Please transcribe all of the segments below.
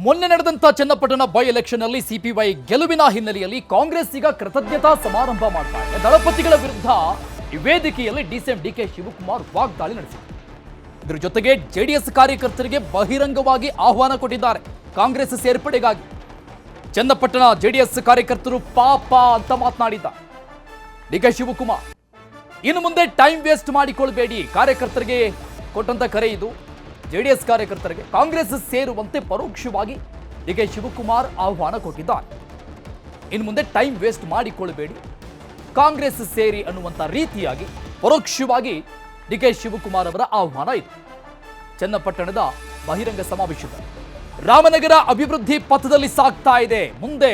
ಮೊನ್ನೆ ನಡೆದಂತ Channapatna by election ನಲ್ಲಿ ಸಿಪಿವೈ ಗೆಲುವಿನ ಹಿನ್ನೆಲೆಯಲ್ಲಿ ಕಾಂಗ್ರೆಸ್ ಈಗ ಕೃತಜ್ಞತಾ ಸಮಾರಂಭ ಮಾಡ್ತಾ ಇದೆ. ದಳಪತಿಗಳ ವಿರುದ್ಧ ಈ ವೇದಿಕೆಯಲ್ಲಿ ಡಿಕೆ ಶಿವಕುಮಾರ್ ವಾಗ್ದಾಳಿ ನಡೆಸಿದರು. ಇದರ ಜೊತೆಗೆ ಜೆಡಿಎಸ್ ಕಾರ್ಯಕರ್ತರಿಗೆ ಬಹಿರಂಗವಾಗಿ ಆಹ್ವಾನ ಕೊಟ್ಟಿದ್ದಾರೆ ಕಾಂಗ್ರೆಸ್ ಸೇರ್ಪಡೆಗಾಗಿ. ಚನ್ನಪಟ್ಟಣ ಜೆಡಿಎಸ್ ಕಾರ್ಯಕರ್ತರು ಪಾಪ ಅಂತ ಮಾತನಾಡಿದ್ದಾರೆ ಡಿಕೆ ಶಿವಕುಮಾರ್. ಇನ್ನು ಮುಂದೆ ಟೈಮ್ ವೇಸ್ಟ್ ಮಾಡಿಕೊಳ್ಳಬೇಡಿ, ಕಾರ್ಯಕರ್ತರಿಗೆ ಕೊಟ್ಟಂತ ಕರೆ ಇದು. ಜೆಡಿಎಸ್ ಕಾರ್ಯಕರ್ತರಿಗೆ ಕಾಂಗ್ರೆಸ್ ಸೇರುವಂತೆ ಪರೋಕ್ಷವಾಗಿ ಡಿಕೆ ಶಿವಕುಮಾರ್ ಆಹ್ವಾನ ಕೊಟ್ಟಿದ್ದಾರೆ. ಇನ್ನು ಮುಂದೆ ಟೈಮ್ ವೇಸ್ಟ್ ಮಾಡಿಕೊಳ್ಳಬೇಡಿ, ಕಾಂಗ್ರೆಸ್ ಸೇರಿ ಅನ್ನುವಂಥ ರೀತಿಯಾಗಿ ಪರೋಕ್ಷವಾಗಿ ಡಿಕೆ ಶಿವಕುಮಾರ್ ಅವರ ಆಹ್ವಾನ ಇದೆ. ಚನ್ನಪಟ್ಟಣದ ಬಹಿರಂಗ ಸಮಾವೇಶದಲ್ಲಿ ರಾಮನಗರ ಅಭಿವೃದ್ಧಿ ಪಥದಲ್ಲಿ ಸಾಗ್ತಾ ಇದೆ, ಮುಂದೆ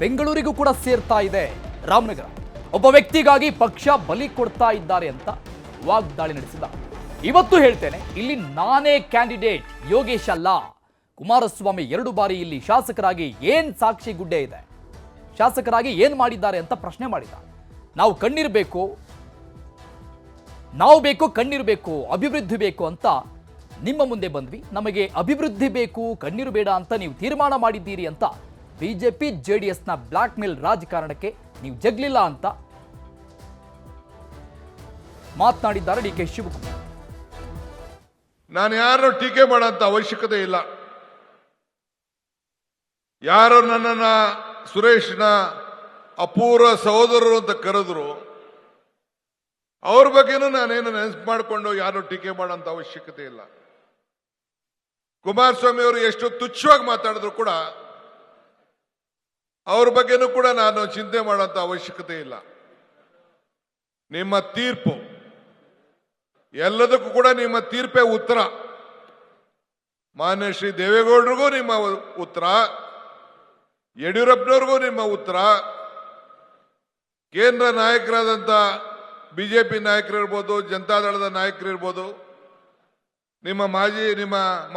ಬೆಂಗಳೂರಿಗೂ ಕೂಡ ಸೇರ್ತಾ ಇದೆ ರಾಮನಗರ. ಒಬ್ಬ ವ್ಯಕ್ತಿಗಾಗಿ ಪಕ್ಷ ಬಲಿ ಕೊಡ್ತಾ ಇದ್ದಾರೆ ಅಂತ ವಾಗ್ದಾಳಿ ನಡೆಸಿದ್ದಾರೆ. ಇವತ್ತು ಹೇಳ್ತೇನೆ, ಇಲ್ಲಿ ನಾನೇ ಕ್ಯಾಂಡಿಡೇಟ್, ಯೋಗೇಶ್ ಅಲ್ಲ. ಕುಮಾರಸ್ವಾಮಿ 2 ಬಾರಿ ಇಲ್ಲಿ ಶಾಸಕರಾಗಿ ಏನ್ ಸಾಕ್ಷಿ ಗುಡ್ಡೆ ಇದೆ, ಶಾಸಕರಾಗಿ ಏನ್ ಮಾಡಿದ್ದಾರೆ ಅಂತ ಪ್ರಶ್ನೆ ಮಾಡಿದ್ದಾರೆ. ನಾವು ಕಣ್ಣಿರಬೇಕು, ಕಣ್ಣಿರಬೇಕು, ಅಭಿವೃದ್ಧಿ ಬೇಕು ಅಂತ ನಿಮ್ಮ ಮುಂದೆ ಬಂದ್ವಿ. ನಮಗೆ ಅಭಿವೃದ್ಧಿ ಬೇಕು, ಕಣ್ಣೀರು ಬೇಡ ಅಂತ ನೀವು ತೀರ್ಮಾನ ಮಾಡಿದ್ದೀರಿ ಅಂತ ಬಿಜೆಪಿ ಜೆಡಿಎಸ್ನ ಬ್ಲಾಕ್ ಮೇಲ್ ರಾಜಕಾರಣಕ್ಕೆ ನೀವು ಜಗ್ಲಿಲ್ಲ ಅಂತ ಮಾತನಾಡಿದ್ದಾರೆ ಡಿಕೆ ಶಿವಕುಮಾರ್. ನಾನು ಯಾರು ಟೀಕೆ ಮಾಡೋಂಥ ಅವಶ್ಯಕತೆ ಇಲ್ಲ. ಯಾರು ನನ್ನನ್ನ ಸುರೇಶ್ನ ಅಪೂರ್ವ ಸಹೋದರರು ಅಂತ ಕರೆದ್ರು, ಅವ್ರ ಬಗ್ಗೆನೂ ನಾನೇನು ನೆನಪು ಮಾಡಿಕೊಂಡು ಯಾರು ಟೀಕೆ ಮಾಡೋಂಥ ಅವಶ್ಯಕತೆ ಇಲ್ಲ. ಕುಮಾರಸ್ವಾಮಿ ಅವರು ಎಷ್ಟು ತುಚ್ಛವಾಗಿ ಮಾತಾಡಿದ್ರು ಕೂಡ ಅವ್ರ ಬಗ್ಗೆನೂ ಕೂಡ ನಾನು ಚಿಂತೆ ಮಾಡೋಂಥ ಅವಶ್ಯಕತೆ ಇಲ್ಲ. ನಿಮ್ಮ ತೀರ್ಪು ಎಲ್ಲದಕ್ಕೂ ಕೂಡ ನಿಮ್ಮ ತೀರ್ಪೇ ಉತ್ತರ. ಮಾನ್ಯ ಶ್ರೀ ದೇವೇಗೌಡರಿಗೂ ನಿಮ್ಮ ಉತ್ತರ, ಯಡಿಯೂರಪ್ಪನವ್ರಿಗೂ ನಿಮ್ಮ ಉತ್ತರ, ಕೇಂದ್ರ ನಾಯಕರಾದಂಥ ಬಿಜೆಪಿ ನಾಯಕರಿರ್ಬೋದು, ಜನತಾದಳದ ನಾಯಕರಿರ್ಬೋದು, ನಿಮ್ಮ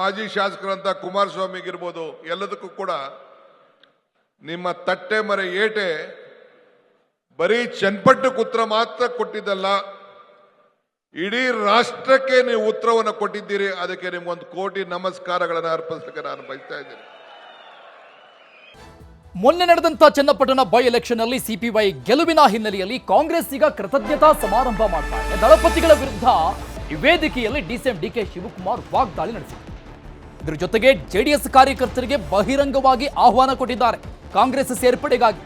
ಮಾಜಿ ಶಾಸಕರಂತ ಕುಮಾರಸ್ವಾಮಿಗಿರ್ಬೋದು, ಎಲ್ಲದಕ್ಕೂ ಕೂಡ ನಿಮ್ಮ ತಟ್ಟೆ ಮರೆ ಏಟೆ ಬರೀ ಚನ್ನಪಟ್ಟಣಕ್ಕೆ ಉತ್ತರ ಮಾತ್ರ ಕೊಟ್ಟಿದ್ದಲ್ಲ, ಇಡೀ ರಾಷ್ಟ್ರಕ್ಕೆ ನೀವು ಉತ್ತರವನ್ನು ಕೊಟ್ಟಿದ್ದೀರಿ. ಅದಕ್ಕೆ ನಿಮ್ಗೊಂದು ಕೋಟಿ ನಮಸ್ಕಾರಗಳನ್ನು ಅರ್ಪಿಸಲಿಕ್ಕೆ ನಾನು ಬಯಸ್ತಾ ಇದ್ದೀನಿ. ಮೊನ್ನೆ ನಡೆದಂತ ಚನ್ನಪಟ್ಟಣ ಬೈ ಎಲೆಕ್ಷನ್ ನಲ್ಲಿ ಸಿಪಿವೈ ಗೆಲುವಿನ ಹಿನ್ನೆಲೆಯಲ್ಲಿ ಕಾಂಗ್ರೆಸ್ ಈಗ ಕೃತಜ್ಞತಾ ಸಮಾರಂಭ ಮಾಡ್ತಾ ಇದೆ. ದಳಪತಿಗಳ ವಿರುದ್ಧ ಈ ವೇದಿಕೆಯಲ್ಲಿ ಡಿಕೆ ಶಿವಕುಮಾರ್ ವಾಗ್ದಾಳಿ ನಡೆಸಿದರು. ಇದರ ಜೊತೆಗೆ ಜೆಡಿಎಸ್ ಕಾರ್ಯಕರ್ತರಿಗೆ ಬಹಿರಂಗವಾಗಿ ಆಹ್ವಾನ ಕೊಟ್ಟಿದ್ದಾರೆ ಕಾಂಗ್ರೆಸ್ ಸೇರ್ಪಡೆಗಾಗಿ.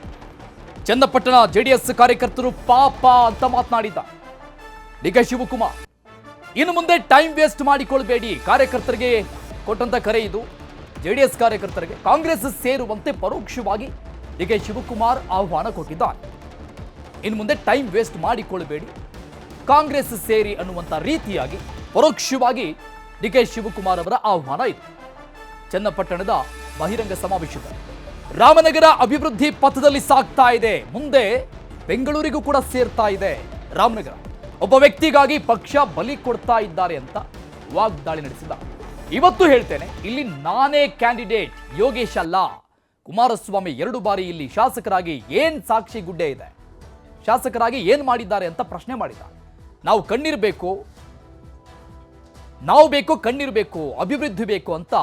ಚನ್ನಪಟ್ಟಣ ಜೆಡಿಎಸ್ ಕಾರ್ಯಕರ್ತರು ಪಾಪ ಅಂತ ಮಾತನಾಡಿದ್ದಾರೆ ಡಿಕೆ ಶಿವಕುಮಾರ್. ಇನ್ನು ಮುಂದೆ ಟೈಮ್ ವೇಸ್ಟ್ ಮಾಡಿಕೊಳ್ಳಬೇಡಿ, ಕಾರ್ಯಕರ್ತರಿಗೆ ಕೊಟ್ಟಂತ ಕರೆ ಇದು. ಜೆಡಿಎಸ್ ಕಾರ್ಯಕರ್ತರಿಗೆ ಕಾಂಗ್ರೆಸ್ ಸೇರುವಂತೆ ಪರೋಕ್ಷವಾಗಿ ಡಿಕೆ ಶಿವಕುಮಾರ್ ಆಹ್ವಾನ ಕೊಟ್ಟಿದ್ದಾರೆ. ಇನ್ನು ಮುಂದೆ ಟೈಮ್ ವೇಸ್ಟ್ ಮಾಡಿಕೊಳ್ಳಬೇಡಿ, ಕಾಂಗ್ರೆಸ್ ಸೇರಿ ಅನ್ನುವಂಥ ರೀತಿಯಾಗಿ ಪರೋಕ್ಷವಾಗಿ ಡಿಕೆ ಶಿವಕುಮಾರ್ ಅವರ ಆಹ್ವಾನ ಇದೆ. ಚನ್ನಪಟ್ಟಣದ ಬಹಿರಂಗ ಸಮಾವೇಶದಲ್ಲಿ ರಾಮನಗರ ಅಭಿವೃದ್ಧಿ ಪಥದಲ್ಲಿ ಸಾಗ್ತಾ ಇದೆ, ಮುಂದೆ ಬೆಂಗಳೂರಿಗೂ ಕೂಡ ಸೇರ್ತಾ ಇದೆ ರಾಮನಗರ. ಒಬ್ಬ ವ್ಯಕ್ತಿಗಾಗಿ ಪಕ್ಷ ಬಲಿ ಕೊಡ್ತಾ ಇದ್ದಾರೆ ಅಂತ ವಾಗ್ದಾಳಿ ನಡೆಸಿದ್ದಾರೆ. ಇವತ್ತು ಹೇಳ್ತೇನೆ, ಇಲ್ಲಿ ನಾನೇ ಕ್ಯಾಂಡಿಡೇಟ್, ಯೋಗೇಶ್ ಅಲ್ಲ. ಕುಮಾರಸ್ವಾಮಿ 2 ಬಾರಿ ಇಲ್ಲಿ ಶಾಸಕರಾಗಿ ಏನ್ ಸಾಕ್ಷಿ ಗುಡ್ಡೆ ಇದೆ, ಶಾಸಕರಾಗಿ ಏನ್ ಮಾಡಿದ್ದಾರೆ ಅಂತ ಪ್ರಶ್ನೆ ಮಾಡಿದ್ದಾರೆ. ನಾವು ಕಣ್ಣಿರಬೇಕು, ಕಣ್ಣಿರಬೇಕು, ಅಭಿವೃದ್ಧಿ ಬೇಕು ಅಂತ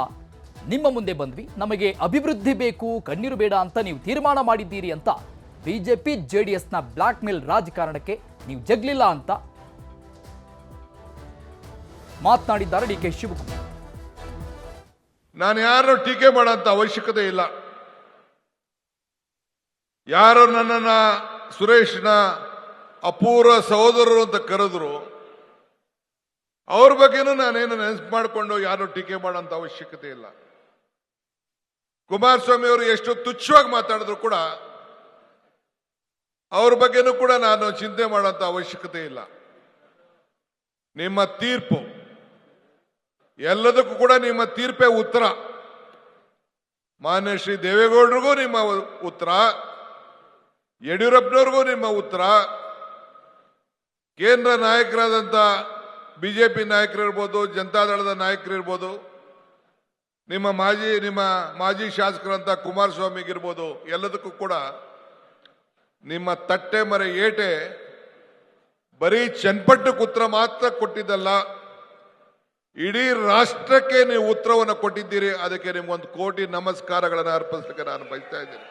ನಿಮ್ಮ ಮುಂದೆ ಬಂದ್ವಿ. ನಮಗೆ ಅಭಿವೃದ್ಧಿ ಬೇಕು, ಕಣ್ಣೀರು ಬೇಡ ಅಂತ ನೀವು ತೀರ್ಮಾನ ಮಾಡಿದ್ದೀರಿ ಅಂತ ಬಿಜೆಪಿ ಜೆಡಿಎಸ್ನ ಬ್ಲಾಕ್ ಮೇಲ್ ರಾಜಕಾರಣಕ್ಕೆ ನೀವು ಜಗ್ಲಿಲ್ಲ ಅಂತ ಮಾತನಾಡಿದ್ದಾರೆ ಡಿಕೆ ಶಿವಕುಮಾರ್. ನಾನು ಯಾರು ಟೀಕೆ ಮಾಡೋಂಥ ಅವಶ್ಯಕತೆ ಇಲ್ಲ. ಯಾರು ನನ್ನನ್ನ ಸುರೇಶ್ನ ಅಪೂರ್ವ ಸಹೋದರರು ಅಂತ ಕರೆದ್ರು, ಅವ್ರ ಬಗ್ಗೆನೂ ನಾನೇನು ನೆನಪು ಮಾಡಿಕೊಂಡು ಯಾರು ಟೀಕೆ ಮಾಡೋಂಥ ಅವಶ್ಯಕತೆ ಇಲ್ಲ. ಕುಮಾರಸ್ವಾಮಿ ಅವರು ಎಷ್ಟು ತುಚ್ಛವಾಗಿ ಮಾತಾಡಿದ್ರು ಕೂಡ ಅವ್ರ ಬಗ್ಗೆನೂ ಕೂಡ ನಾನು ಚಿಂತೆ ಮಾಡೋಂಥ ಅವಶ್ಯಕತೆ ಇಲ್ಲ. ನಿಮ್ಮ ತೀರ್ಪು ಎಲ್ಲದಕ್ಕೂ ಕೂಡ ನಿಮ್ಮ ತೀರ್ಪೇ ಉತ್ತರ. ಮಾನ್ಯ ಶ್ರೀ ದೇವೇಗೌಡರಿಗೂ ನಿಮ್ಮ ಉತ್ತರ, ಯಡಿಯೂರಪ್ಪನವ್ರಿಗೂ ನಿಮ್ಮ ಉತ್ತರ, ಕೇಂದ್ರ ನಾಯಕರಾದಂಥ ಬಿಜೆಪಿ ನಾಯಕರಿರ್ಬೋದು, ಜನತಾದಳದ ನಾಯಕರಿರ್ಬೋದು, ನಿಮ್ಮ ಮಾಜಿ ಶಾಸಕರಂತ ಕುಮಾರಸ್ವಾಮಿಗಿರ್ಬೋದು, ಎಲ್ಲದಕ್ಕೂ ಕೂಡ ನಿಮ್ಮ ತಟ್ಟೆ ಮರೆ ಏಟೆ ಬರೀ ಚನ್ನಪಟ್ಟಣಕ್ಕೆ ಉತ್ತರ ಮಾತ್ರ ಕೊಟ್ಟಿದ್ದಲ್ಲ, ಇಡೀ ರಾಷ್ಟ್ರಕ್ಕೆ ನೀವು ಉತ್ತರವನ್ನು ಕೊಟ್ಟಿದ್ದೀರಿ. ಅದಕ್ಕೆ ನಿಮ್ಗೊಂದು ಕೋಟಿ ನಮಸ್ಕಾರಗಳನ್ನು ಅರ್ಪಿಸಲಿಕ್ಕೆ ನಾನು ಬಯಸ್ತಾ ಇದ್ದೀನಿ.